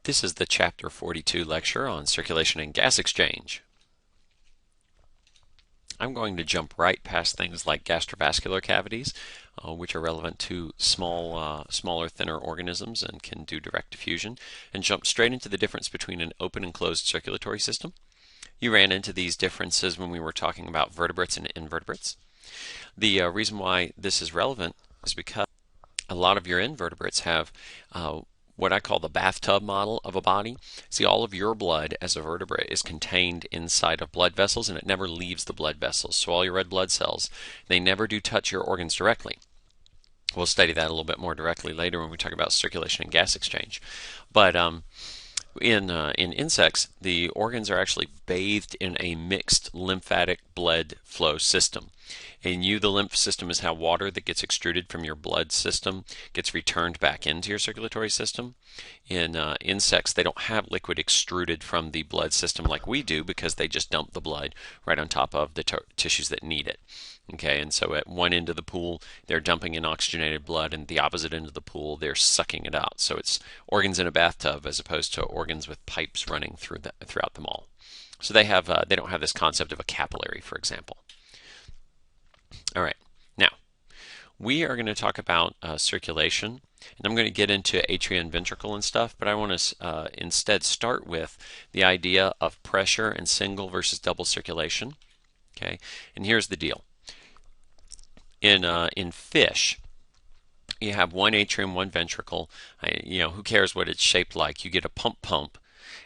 This is the Chapter 42 lecture on circulation and gas exchange. I'm going to jump right past things like gastrovascular cavities, which are relevant to smaller, thinner organisms and can do direct diffusion, and jump straight into the difference between an open and closed circulatory system. You ran into these differences when we were talking about vertebrates and invertebrates. The reason why this is relevant is because a lot of your invertebrates have what I call the bathtub model of a body. See, all of your blood as a vertebrate is contained inside of blood vessels, and it never leaves the blood vessels. So all your red blood cells, they never do touch your organs directly. We'll study that a little bit more directly later when we talk about circulation and gas exchange. But in insects, the organs are actually bathed in a mixed lymphatic blood flow system. In you, the lymph system is how water that gets extruded from your blood system gets returned back into your circulatory system. In insects, they don't have liquid extruded from the blood system like we do because they just dump the blood right on top of the tissues that need it. Okay, and so at one end of the pool, they're dumping in oxygenated blood, and the opposite end of the pool, they're sucking it out. So it's organs in a bathtub as opposed to organs with pipes running throughout them all. So they don't have this concept of a capillary, for example. All right, now we are going to talk about circulation, and I'm going to get into atria and ventricle and stuff, but I want to instead start with the idea of pressure and single versus double circulation. Okay, and here's the deal. In fish, you have one atrium, one ventricle. Who cares what it's shaped like? You get a pump,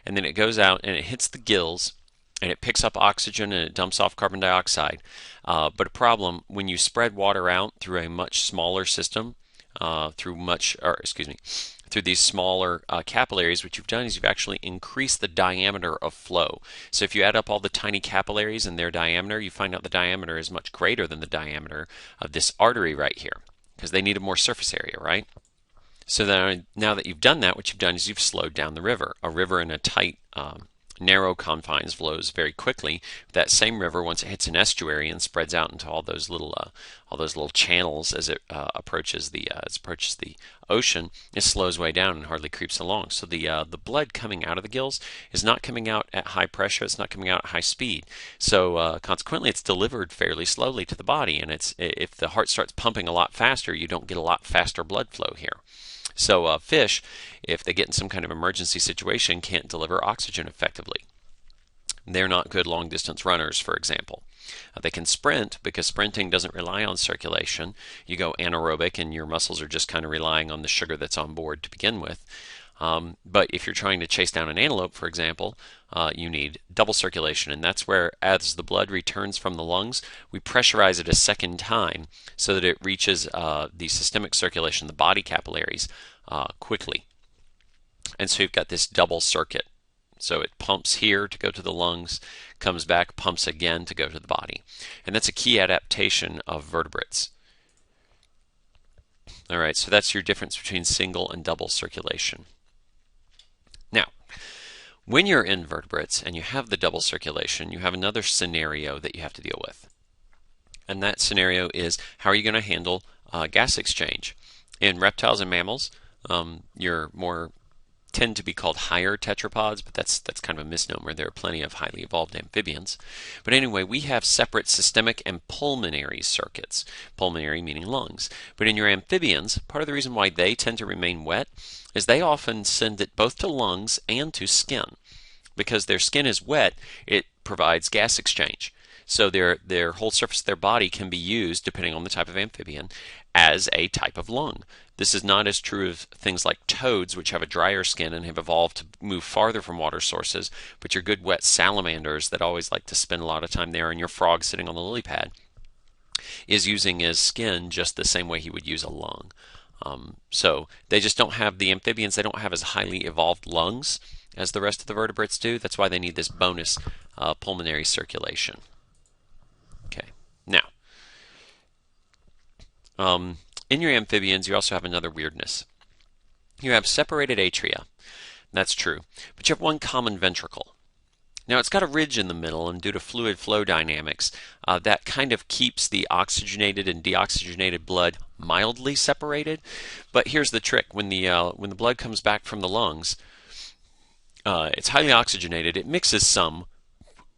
and then it goes out and it hits the gills, and it picks up oxygen and it dumps off carbon dioxide. But a problem when you spread water out through a much smaller system, through these smaller capillaries, what you've done is you've actually increased the diameter of flow. So if you add up all the tiny capillaries and their diameter, you find out the diameter is much greater than the diameter of this artery right here, because they need a more surface area, right? So then, now that you've done that, what you've done is you've slowed down the river. A river in a tight, narrow confines flows very quickly. That same river, once it hits an estuary and spreads out into all those little channels as it approaches the ocean, it slows way down and hardly creeps along. So the blood coming out of the gills is not coming out at high pressure. It's not coming out at high speed. So consequently, it's delivered fairly slowly to the body. And if the heart starts pumping a lot faster, you don't get a lot faster blood flow here. So fish, if they get in some kind of emergency situation, can't deliver oxygen effectively. They're not good long-distance runners, for example. They can sprint because sprinting doesn't rely on circulation. You go anaerobic and your muscles are just kind of relying on the sugar that's on board to begin with. But if you're trying to chase down an antelope, for example, you need double circulation, and that's where, as the blood returns from the lungs, we pressurize it a second time so that it reaches the systemic circulation, the body capillaries, quickly. And so you've got this double circuit. So it pumps here to go to the lungs, comes back, pumps again to go to the body. And that's a key adaptation of vertebrates. All right, so that's your difference between single and double circulation. Now, when you're invertebrates and you have the double circulation, you have another scenario that you have to deal with. And that scenario is, how are you going to handle gas exchange? In reptiles and mammals, you're more tend to be called higher tetrapods, but that's kind of a misnomer. There are plenty of highly evolved amphibians. But anyway, we have separate systemic and pulmonary circuits. Pulmonary meaning lungs. But in your amphibians, part of the reason why they tend to remain wet is they often send it both to lungs and to skin. Because their skin is wet, it provides gas exchange. So their whole surface of their body can be used, depending on the type of amphibian, as a type of lung. This is not as true of things like toads, which have a drier skin and have evolved to move farther from water sources, but your good wet salamanders that always like to spend a lot of time there, and your frog sitting on the lily pad is using his skin just the same way he would use a lung. So they just don't have, the amphibians, they don't have as highly evolved lungs as the rest of the vertebrates do. That's why they need this bonus pulmonary circulation. Okay, now, in your amphibians, you also have another weirdness. You have separated atria. That's true. But you have one common ventricle. Now, it's got a ridge in the middle, and due to fluid flow dynamics, that kind of keeps the oxygenated and deoxygenated blood mildly separated. But here's the trick. When the blood comes back from the lungs, it's highly oxygenated. It mixes some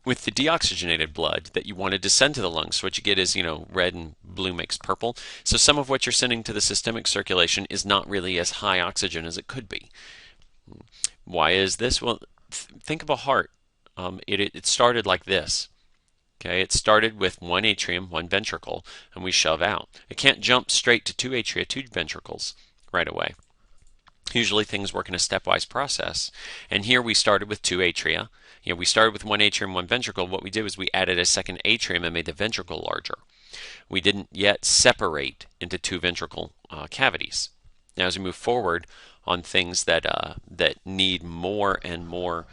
with the deoxygenated blood that you wanted to send to the lungs. So what you get is, red and blue mixed purple. So some of what you're sending to the systemic circulation is not really as high oxygen as it could be. Why is this? Well, think of a heart. It started like this. Okay, it started with one atrium, one ventricle, and we shove out. It can't jump straight to two atria, two ventricles right away. Usually things work in a stepwise process. And here we started with two atria. We started with one atrium, one ventricle. What we did was we added a second atrium and made the ventricle larger. We didn't yet separate into two ventricle cavities. Now, as we move forward on things that need more and more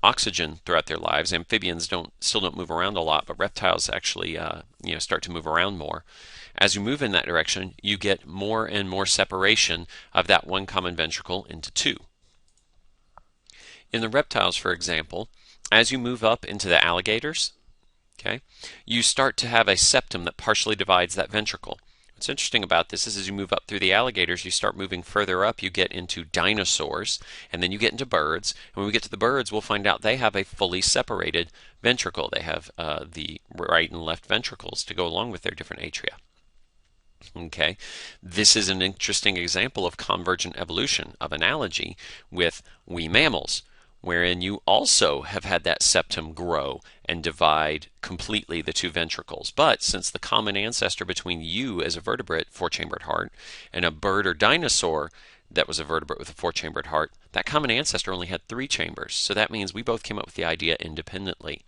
oxygen throughout their lives, amphibians still don't move around a lot, but reptiles actually start to move around more. As you move in that direction, you get more and more separation of that one common ventricle into two. In the reptiles, for example, as you move up into the alligators, okay, you start to have a septum that partially divides that ventricle. What's interesting about this is as you move up through the alligators, you start moving further up, you get into dinosaurs, and then you get into birds. And when we get to the birds, we'll find out they have a fully separated ventricle. They have the right and left ventricles to go along with their different atria. Okay, this is an interesting example of convergent evolution, of analogy with we mammals, wherein you also have had that septum grow and divide completely the two ventricles. But since the common ancestor between you as a vertebrate, four-chambered heart, and a bird or dinosaur that was a vertebrate with a four-chambered heart, that common ancestor only had three chambers. So that means we both came up with the idea independently.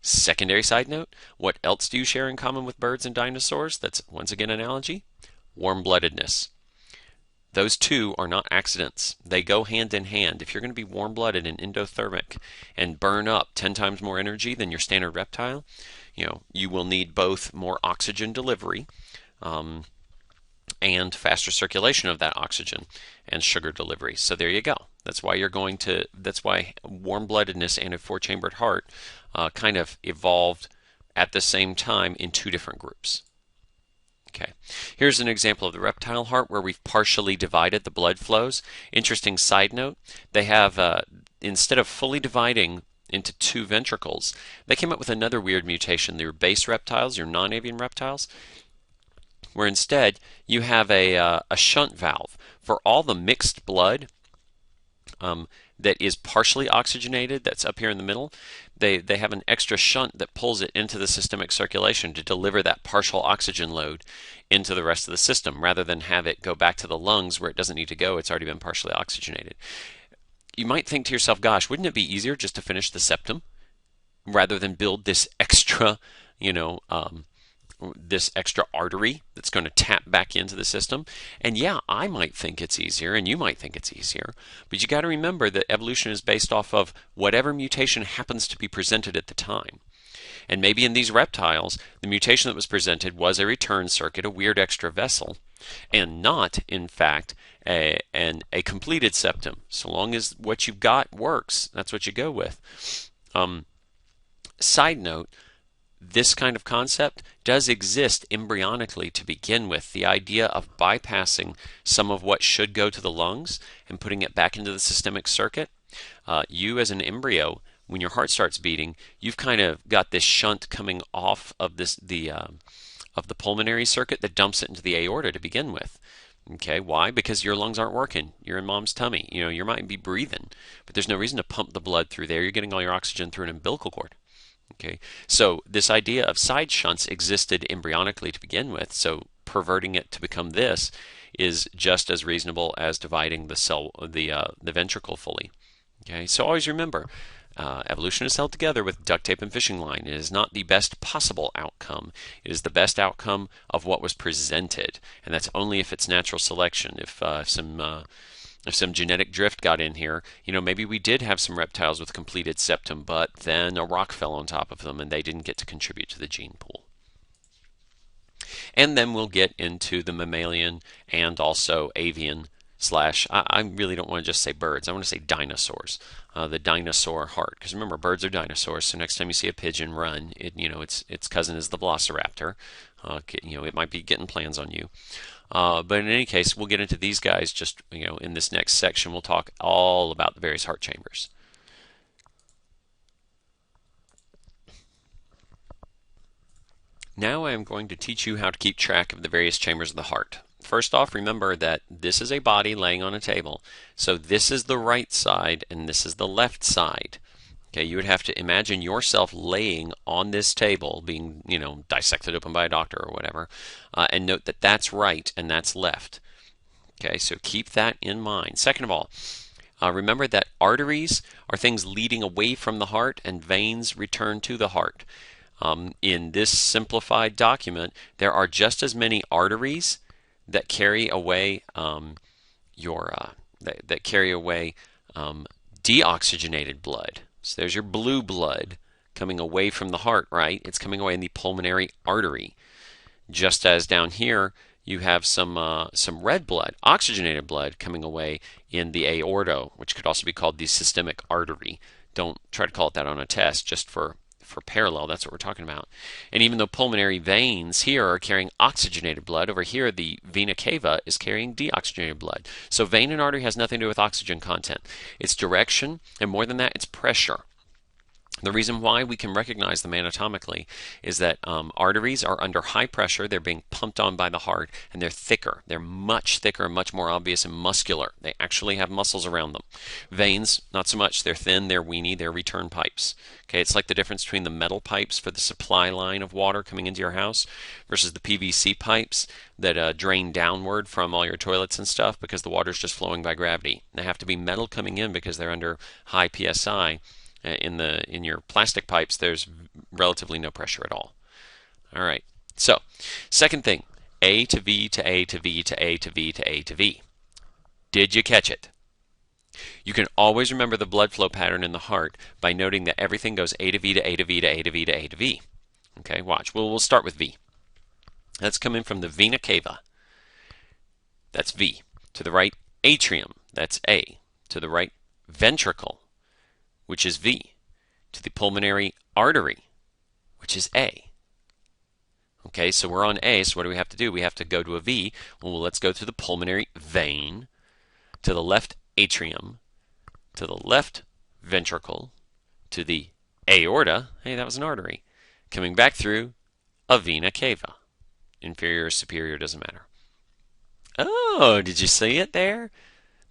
Secondary side note, what else do you share in common with birds and dinosaurs? That's once again analogy. Warm-bloodedness. Those two are not accidents. They go hand in hand. If you're going to be warm-blooded and endothermic and burn up 10 times more energy than your standard reptile, you will need both more oxygen delivery and faster circulation of that oxygen and sugar delivery. So there you go. That's why warm-bloodedness and a four-chambered heart kind of evolved at the same time in two different groups. Okay, here's an example of the reptile heart where we've partially divided the blood flows. Interesting side note, they have, instead of fully dividing into two ventricles, they came up with another weird mutation. Your base reptiles, your non-avian reptiles, where instead you have a shunt valve for all the mixed blood that is partially oxygenated, that's up here in the middle. They have an extra shunt that pulls it into the systemic circulation to deliver that partial oxygen load into the rest of the system, rather than have it go back to the lungs where it doesn't need to go. It's already been partially oxygenated. You might think to yourself, gosh, wouldn't it be easier just to finish the septum rather than build this extra, this extra artery that's going to tap back into the system? And yeah, I might think it's easier, and you might think it's easier, but you got to remember that evolution is based off of whatever mutation happens to be presented at the time. And maybe in these reptiles, the mutation that was presented was a return circuit, a weird extra vessel, and not, in fact, a completed septum. So long as what you've got works, that's what you go with. Side note, this kind of concept does exist embryonically to begin with. The idea of bypassing some of what should go to the lungs and putting it back into the systemic circuit. You as an embryo, when your heart starts beating, you've kind of got this shunt coming off of the pulmonary circuit that dumps it into the aorta to begin with. Okay, why? Because your lungs aren't working. You're in mom's tummy. You might be breathing, but there's no reason to pump the blood through there. You're getting all your oxygen through an umbilical cord. Okay, so this idea of side shunts existed embryonically to begin with, so perverting it to become this is just as reasonable as dividing the ventricle fully. Okay, so always remember, evolution is held together with duct tape and fishing line. It is not the best possible outcome. It is the best outcome of what was presented, and that's only if it's natural selection. If some genetic drift got in here, maybe we did have some reptiles with completed septum, but then a rock fell on top of them and they didn't get to contribute to the gene pool. And then we'll get into the mammalian and also avian slash, I really don't want to just say birds, I want to say dinosaurs, the dinosaur heart. Because remember, birds are dinosaurs, so next time you see a pigeon run, its cousin is the velociraptor. It might be getting plans on you. But in any case, we'll get into these guys just, in this next section. We'll talk all about the various heart chambers. Now I am going to teach you how to keep track of the various chambers of the heart. First off, remember that this is a body laying on a table. So this is the right side and this is the left side. Okay, you would have to imagine yourself laying on this table, being, dissected open by a doctor or whatever, and note that that's right and that's left. Okay, so keep that in mind. Second of all, remember that arteries are things leading away from the heart and veins return to the heart. In this simplified document, there are just as many arteries that carry away deoxygenated blood. So there's your blue blood coming away from the heart, right? It's coming away in the pulmonary artery. Just as down here you have some red blood, oxygenated blood, coming away in the aorta, which could also be called the systemic artery. Don't try to call it that on a test, just for parallel. That's what we're talking about. And even though pulmonary veins here are carrying oxygenated blood, over here the vena cava is carrying deoxygenated blood. So vein and artery has nothing to do with oxygen content. It's direction, and more than that, it's pressure. The reason why we can recognize them anatomically is that arteries are under high pressure. They're being pumped on by the heart, and they're thicker. They're much thicker, much more obvious and muscular. They actually have muscles around them. Veins, not so much. They're thin, they're weeny, they're return pipes. Okay, it's like the difference between the metal pipes for the supply line of water coming into your house versus the PVC pipes that drain downward from all your toilets and stuff because the water's just flowing by gravity. They have to be metal coming in because they're under high PSI. In your plastic pipes, there's relatively no pressure at all. All right. So, second thing, A to V to A to V to A to V to A to V. Did you catch it? You can always remember the blood flow pattern in the heart by noting that everything goes A to V to A to V to A to V to A to V. Okay, watch. We'll start with V. That's coming from the vena cava. That's V. To the right, atrium. That's A. To the right, ventricle, which is V, to the pulmonary artery, which is A. Okay, so we're on A, so what do we have to do? We have to go to a V. Well, let's go to the pulmonary vein, to the left atrium, to the left ventricle, to the aorta. Hey, that was an artery. Coming back through a vena cava. Inferior or superior, doesn't matter. Oh, did you see it there?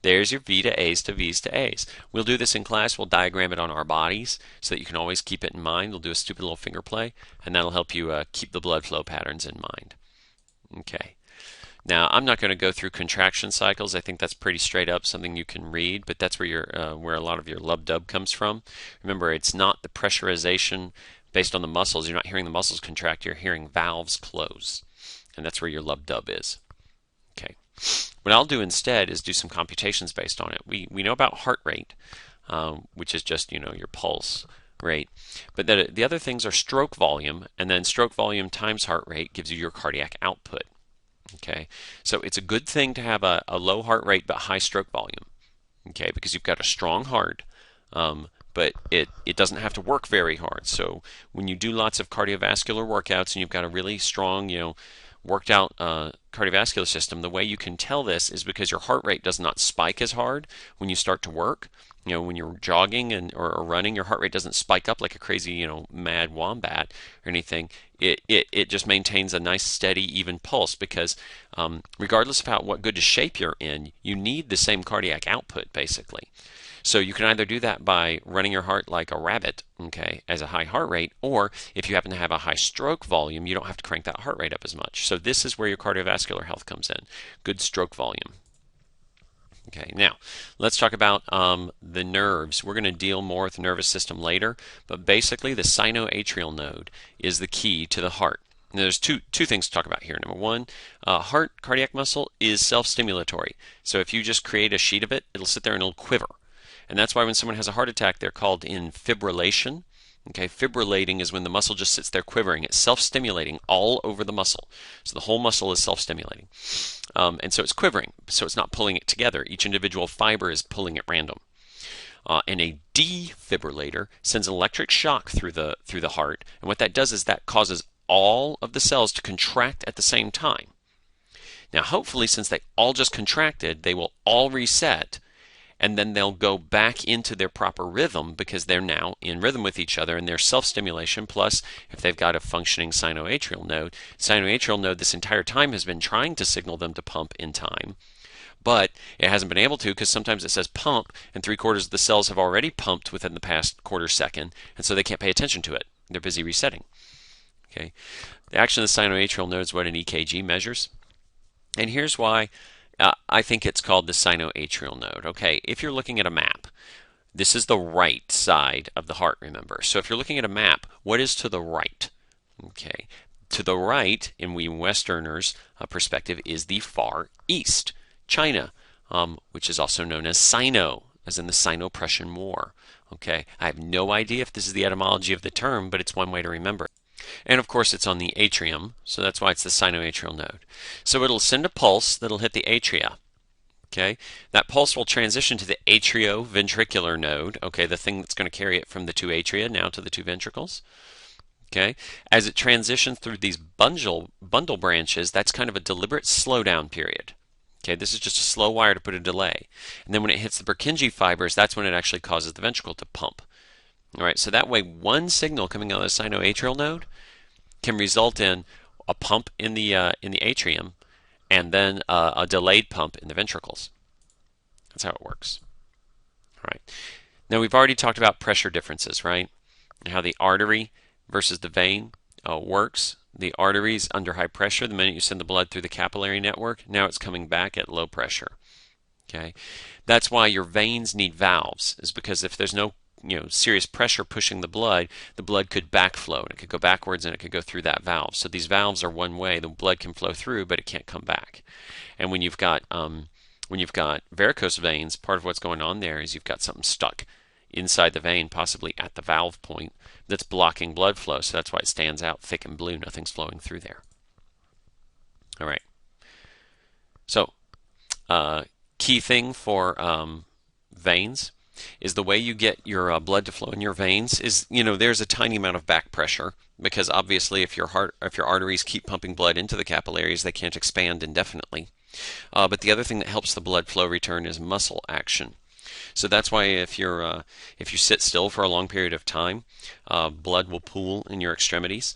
There's your V to A's to V's to A's. We'll do this in class. We'll diagram it on our bodies so that you can always keep it in mind. We'll do a stupid little finger play, and that'll help you keep the blood flow patterns in mind. Okay. Now, I'm not going to go through contraction cycles. I think that's pretty straight up, something you can read, but that's where where a lot of your lub-dub comes from. Remember, it's not the pressurization based on the muscles. You're not hearing the muscles contract. You're hearing valves close, and that's where your lub-dub is. Okay. What I'll do instead is do some computations based on it. We know about heart rate, which is just, your pulse rate. But the other things are stroke volume, and then stroke volume times heart rate gives you your cardiac output. Okay, so it's a good thing to have a low heart rate but high stroke volume. Okay, because you've got a strong heart, but it doesn't have to work very hard. So when you do lots of cardiovascular workouts and you've got a really strong, worked out cardiovascular system, the way you can tell this is because your heart rate does not spike as hard when you start to work. When you're jogging or running, your heart rate doesn't spike up like a crazy, mad wombat or anything. It just maintains a nice, steady, even pulse because regardless of what good shape you're in, you need the same cardiac output, basically. So you can either do that by running your heart like a rabbit, okay, as a high heart rate, or if you happen to have a high stroke volume, you don't have to crank that heart rate up as much. So this is where your cardiovascular health comes in. Good stroke volume. Okay, now let's talk about the nerves. We're going to deal more with the nervous system later, but basically the sinoatrial node is the key to the heart. Now, there's two things to talk about here. Number one, cardiac muscle is self-stimulatory. So if you just create a sheet of it, it'll sit there and it'll quiver. And that's why when someone has a heart attack, they're called in fibrillation. Okay, fibrillating is when the muscle just sits there quivering. It's self-stimulating all over the muscle. So the whole muscle is self-stimulating. And so it's quivering, so it's not pulling it together. Each individual fiber is pulling at random. And a defibrillator sends an electric shock through the heart. And what that does is that causes all of the cells to contract at the same time. Now, hopefully, since they all just contracted, they will all reset, and then they'll go back into their proper rhythm because they're now in rhythm with each other, and their self-stimulation, plus if they've got a functioning sinoatrial node this entire time has been trying to signal them to pump in time, but it hasn't been able to because sometimes it says pump and 3/4 of the cells have already pumped within the past quarter second, and so they can't pay attention to it. They're busy resetting. Okay, the action of the sinoatrial node is what an EKG measures, and here's why I think it's called the sinoatrial node. Okay, if you're looking at a map, this is the right side of the heart, remember. So if you're looking at a map, what is to the right? Okay, to the right, in we Westerners' perspective, is the Far East, China, which is also known as Sino, as in the Sino-Prussian War. Okay, I have no idea if this is the etymology of the term, but it's one way to remember it. And of course it's on the atrium, so that's why it's the sinoatrial node. So it'll send a pulse that'll hit the atria. Okay, that pulse will transition to the atrioventricular node, okay, the thing that's going to carry it from the two atria now to the two ventricles. Okay, as it transitions through these bundle branches, that's kind of a deliberate slowdown period. Okay, this is just a slow wire to put a delay. And then when it hits the Purkinje fibers, that's when it actually causes the ventricle to pump. All right, so that way one signal coming out of the sinoatrial node can result in a pump in the atrium and then a delayed pump in the ventricles. That's how it works. All right. Now we've already talked about pressure differences, right? And how the artery versus the vein works. The artery's under high pressure the minute you send the blood through the capillary network. Now it's coming back at low pressure. Okay, that's why your veins need valves, is because if there's no serious pressure pushing the blood could backflow, and it could go backwards and it could go through that valve. So these valves are one way. The blood can flow through, but it can't come back. And when you've got varicose veins, part of what's going on there is you've got something stuck inside the vein, possibly at the valve point, that's blocking blood flow. So that's why it stands out thick and blue. Nothing's flowing through there. All right. So key thing for veins is the way you get your blood to flow in your veins is, there's a tiny amount of back pressure, because obviously if your arteries keep pumping blood into the capillaries, they can't expand indefinitely. But the other thing that helps the blood flow return is muscle action. So that's why if you sit still for a long period of time, blood will pool in your extremities.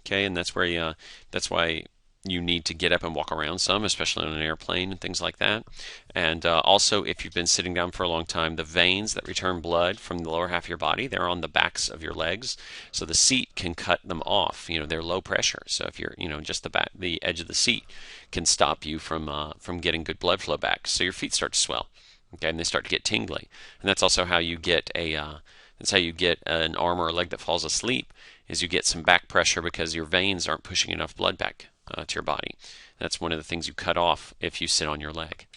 Okay, and that's why you need to get up and walk around some, especially on an airplane and things like that. And also, if you've been sitting down for a long time, the veins that return blood from the lower half of your body, they're on the backs of your legs, so the seat can cut them off. They're low pressure, so if you're, just the edge of the seat can stop you from getting good blood flow back. So your feet start to swell, okay, and they start to get tingly. And that's also how you get an arm or a leg that falls asleep, is you get some back pressure because your veins aren't pushing enough blood back to your body. That's one of the things you cut off if you sit on your leg.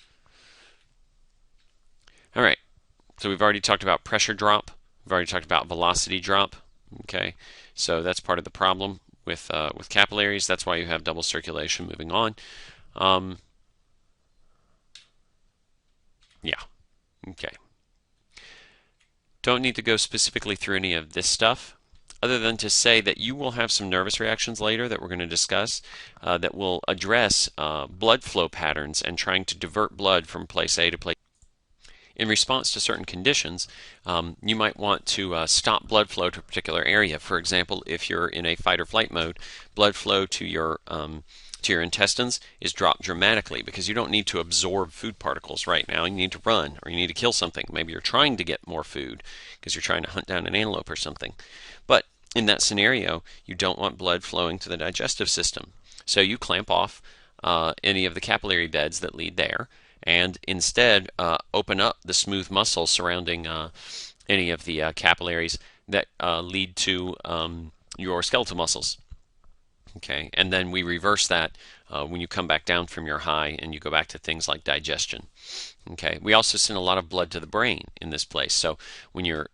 All right, so we've already talked about pressure drop. We've already talked about velocity drop. Okay, so that's part of the problem with capillaries. That's why you have double circulation. Moving on. Yeah. Okay. Don't need to go specifically through any of this stuff, other than to say that you will have some nervous reactions later that we're going to discuss that will address blood flow patterns and trying to divert blood from place A to place B. In response to certain conditions, you might want to stop blood flow to a particular area. For example, if you're in a fight or flight mode, blood flow to your intestines is dropped dramatically because you don't need to absorb food particles right now. You need to run, or you need to kill something. Maybe you're trying to get more food because you're trying to hunt down an antelope or something. But in that scenario, you don't want blood flowing to the digestive system. So you clamp off any of the capillary beds that lead there, and instead open up the smooth muscles surrounding any of the capillaries that lead to your skeletal muscles. Okay, and then we reverse that when you come back down from your high and you go back to things like digestion. Okay, we also send a lot of blood to the brain in this place. So when you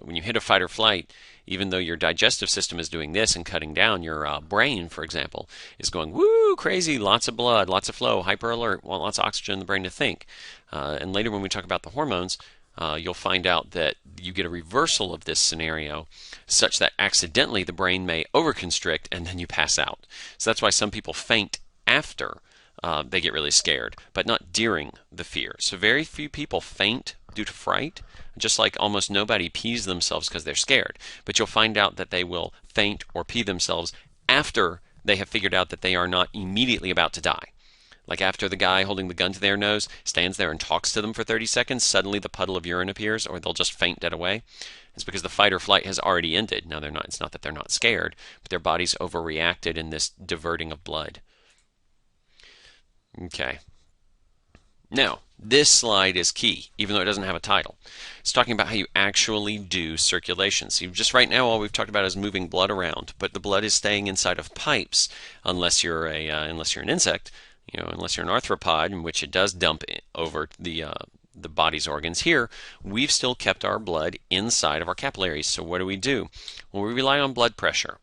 hit a fight or flight, even though your digestive system is doing this and cutting down, your brain, for example, is going woo crazy, lots of blood, lots of flow, hyper alert, want lots of oxygen in the brain to think. And later when we talk about the hormones, you'll find out that you get a reversal of this scenario such that accidentally the brain may overconstrict and then you pass out. So that's why some people faint after they get really scared, but not during the fear. So very few people faint due to fright, just like almost nobody pees themselves because they're scared. But you'll find out that they will faint or pee themselves after they have figured out that they are not immediately about to die. Like after the guy holding the gun to their nose stands there and talks to them for 30 seconds, suddenly the puddle of urine appears, or they'll just faint dead away. It's because the fight or flight has already ended. Now it's not that they're not scared, but their body's overreacted in this diverting of blood. Okay. Now, this slide is key, even though it doesn't have a title. It's talking about how you actually do circulation. So just right now, all we've talked about is moving blood around, but the blood is staying inside of pipes, unless you're an insect, unless you're an arthropod, in which it does dump over the body's organs. Here, we've still kept our blood inside of our capillaries. So what do? Well, we rely on blood pressure.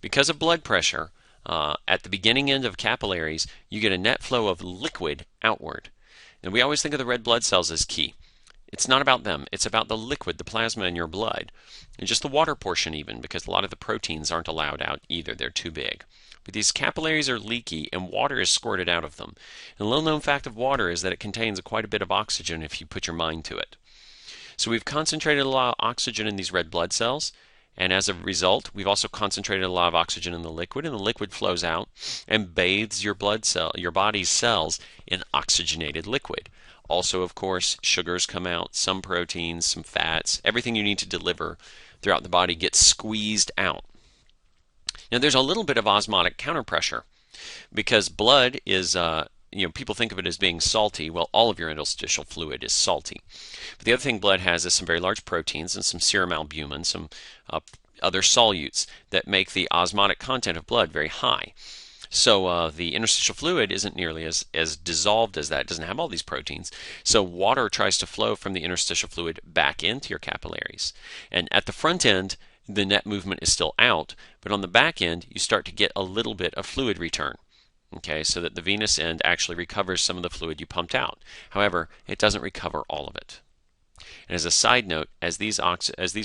Because of blood pressure, at the beginning end of capillaries, you get a net flow of liquid outward. And we always think of the red blood cells as key. It's not about them. It's about the liquid, the plasma in your blood, and just the water portion even, because a lot of the proteins aren't allowed out either. They're too big. But these capillaries are leaky, and water is squirted out of them. And a little-known fact of water is that it contains quite a bit of oxygen if you put your mind to it. So we've concentrated a lot of oxygen in these red blood cells, and as a result, we've also concentrated a lot of oxygen in the liquid, and the liquid flows out and bathes your body's cells in oxygenated liquid. Also, of course, sugars come out, some proteins, some fats, everything you need to deliver throughout the body gets squeezed out. Now, there's a little bit of osmotic counterpressure because blood is people think of it as being salty. Well, all of your interstitial fluid is salty. But the other thing blood has is some very large proteins and some serum albumin, some other solutes that make the osmotic content of blood very high. So the interstitial fluid isn't nearly as dissolved as that. It doesn't have all these proteins. So water tries to flow from the interstitial fluid back into your capillaries. And at the front end, the net movement is still out, but on the back end, you start to get a little bit of fluid return. Okay, so that the venous end actually recovers some of the fluid you pumped out. However, it doesn't recover all of it. And as a side note, as these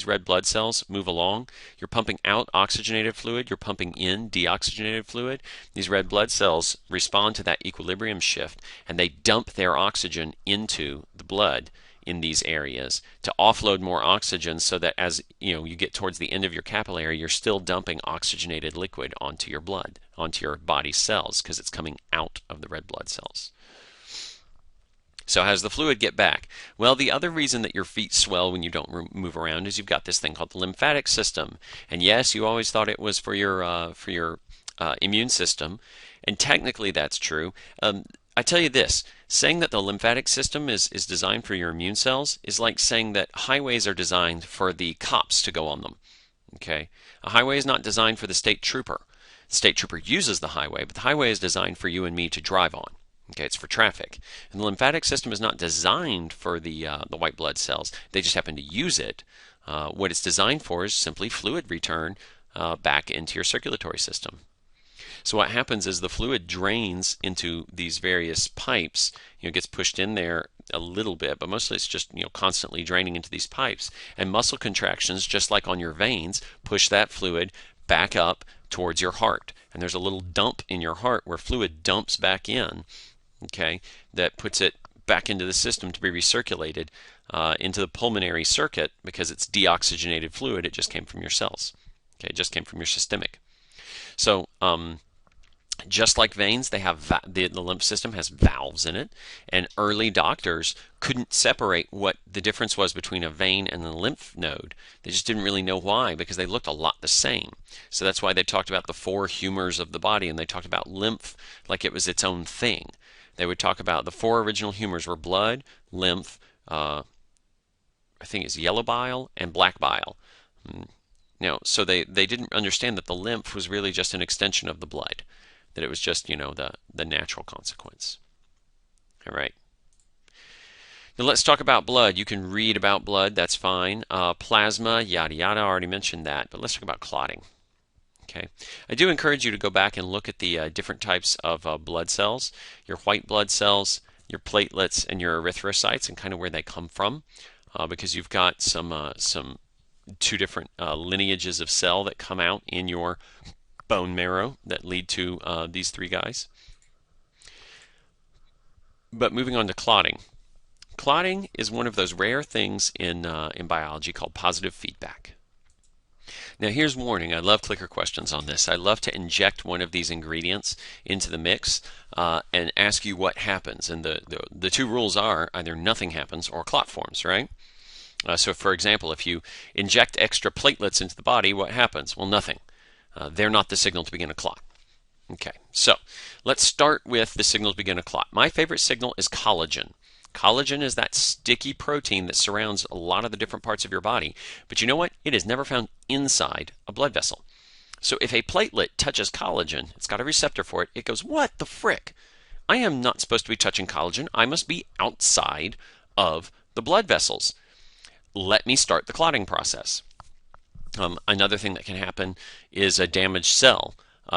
red blood cells move along, you're pumping out oxygenated fluid, you're pumping in deoxygenated fluid. These red blood cells respond to that equilibrium shift, and they dump their oxygen into the blood in these areas to offload more oxygen, so that as you get towards the end of your capillary, you're still dumping oxygenated liquid onto your blood, onto your body's cells, because it's coming out of the red blood cells. So how does the fluid get back? Well, the other reason that your feet swell when you don't move around is you've got this thing called the lymphatic system. And yes, you always thought it was for your immune system, and technically that's true. I tell you this, saying that the lymphatic system is designed for your immune cells is like saying that highways are designed for the cops to go on them. Okay? A highway is not designed for the state trooper. The state trooper uses the highway, but the highway is designed for you and me to drive on. Okay, it's for traffic. And the lymphatic system is not designed for the white blood cells. They just happen to use it. What it's designed for is simply fluid return back into your circulatory system. So what happens is the fluid drains into these various pipes. It gets pushed in there a little bit, but mostly it's just constantly draining into these pipes. And muscle contractions, just like on your veins, push that fluid back up towards your heart. And there's a little dump in your heart where fluid dumps back in. Okay, that puts it back into the system to be recirculated into the pulmonary circuit, because it's deoxygenated fluid. It just came from your cells. Okay, it just came from your systemic. So just like veins, they have the lymph system has valves in it, and early doctors couldn't separate what the difference was between a vein and a lymph node. They just didn't really know why, because they looked a lot the same. So that's why they talked about the 4 humors of the body, and they talked about lymph like it was its own thing. They would talk about the 4 original humors were blood, lymph, I think it's yellow bile, and black bile. Now, so they didn't understand that the lymph was really just an extension of the blood, that it was just, the natural consequence. All right. Now let's talk about blood. You can read about blood, that's fine. Plasma, yada yada, I already mentioned that, but let's talk about clotting. Okay. I do encourage you to go back and look at the different types of blood cells, your white blood cells, your platelets, and your erythrocytes, and kind of where they come from, because you've got some 2 different lineages of cell that come out in your bone marrow that lead to these 3 guys. But moving on to clotting. Clotting is one of those rare things in biology called positive feedback. Now here's warning, I love clicker questions on this. I love to inject one of these ingredients into the mix and ask you what happens. And the two rules are either nothing happens or clot forms, right? So for example, if you inject extra platelets into the body, what happens? Well, nothing. They're not the signal to begin a clot. Okay, so let's start with the signal to begin a clot. My favorite signal is collagen. Collagen is that sticky protein that surrounds a lot of the different parts of your body. But you know what? It is never found inside a blood vessel. So if a platelet touches collagen, it's got a receptor for it, it goes, what the frick? I am not supposed to be touching collagen. I must be outside of the blood vessels. Let me start the clotting process. Another thing that can happen is a damaged cell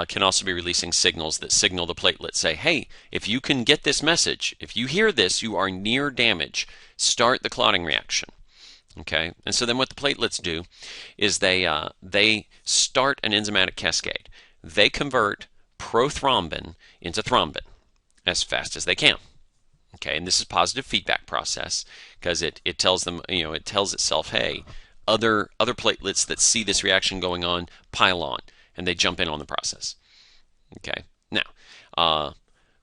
can also be releasing signals that signal the platelet. Say, hey, if you can get this message, if you hear this, you are near damage. Start the clotting reaction. Okay, and so then what the platelets do is they start an enzymatic cascade. They convert prothrombin into thrombin as fast as they can. Okay, and this is positive feedback process because it tells them, it tells itself, hey, other platelets that see this reaction going on pile on, and they jump in on the process. Okay, now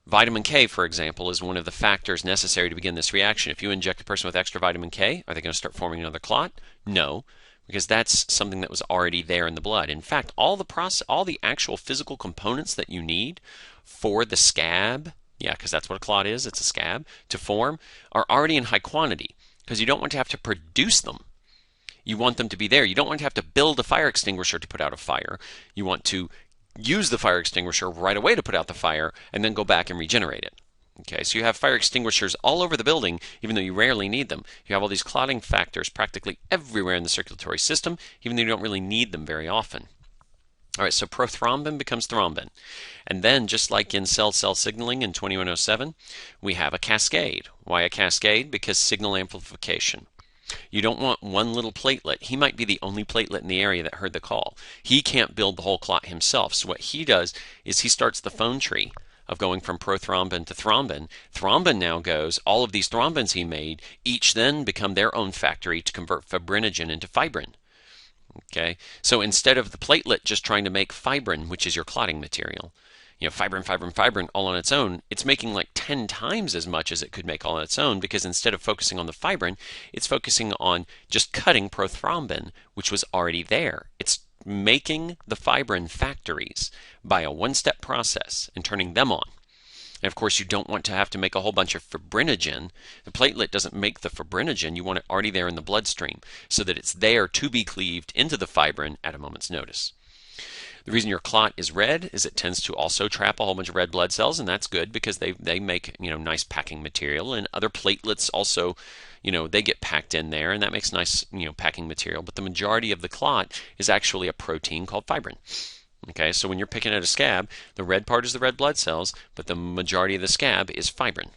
vitamin K, for example, is one of the factors necessary to begin this reaction. If you inject a person with extra vitamin K, are they going to start forming another clot? No, because that's something that was already there in the blood. In fact, all the actual physical components that you need for the scab, yeah, because that's what a clot is, it's a scab, to form, are already in high quantity because you don't want to have to produce them. You want them to be there. You don't want to have to build a fire extinguisher to put out a fire. You want to use the fire extinguisher right away to put out the fire and then go back and regenerate it. Okay, so you have fire extinguishers all over the building, even though you rarely need them. You have all these clotting factors practically everywhere in the circulatory system, even though you don't really need them very often. All right, so prothrombin becomes thrombin. And then, just like in cell-cell signaling in 2107, we have a cascade. Why a cascade? Because signal amplification. You don't want one little platelet. He might be the only platelet in the area that heard the call. He can't build the whole clot himself. So what he does is he starts the phone tree of going from prothrombin to thrombin. Thrombin now goes, all of these thrombins he made, each then become their own factory to convert fibrinogen into fibrin. Okay, so instead of the platelet just trying to make fibrin, which is your clotting material, fibrin all on its own, it's making like 10 times as much as it could make all on its own, because instead of focusing on the fibrin, it's focusing on just cutting prothrombin, which was already there. It's making the fibrin factories by a one-step process and turning them on. And of course, you don't want to have to make a whole bunch of fibrinogen. The platelet doesn't make the fibrinogen. You want it already there in the bloodstream so that it's there to be cleaved into the fibrin at a moment's notice. The reason your clot is red is it tends to also trap a whole bunch of red blood cells, and that's good because they make nice packing material. And other platelets also, they get packed in there, and that makes nice packing material. But the majority of the clot is actually a protein called fibrin. Okay, so when you're picking at a scab, the red part is the red blood cells, but the majority of the scab is fibrin.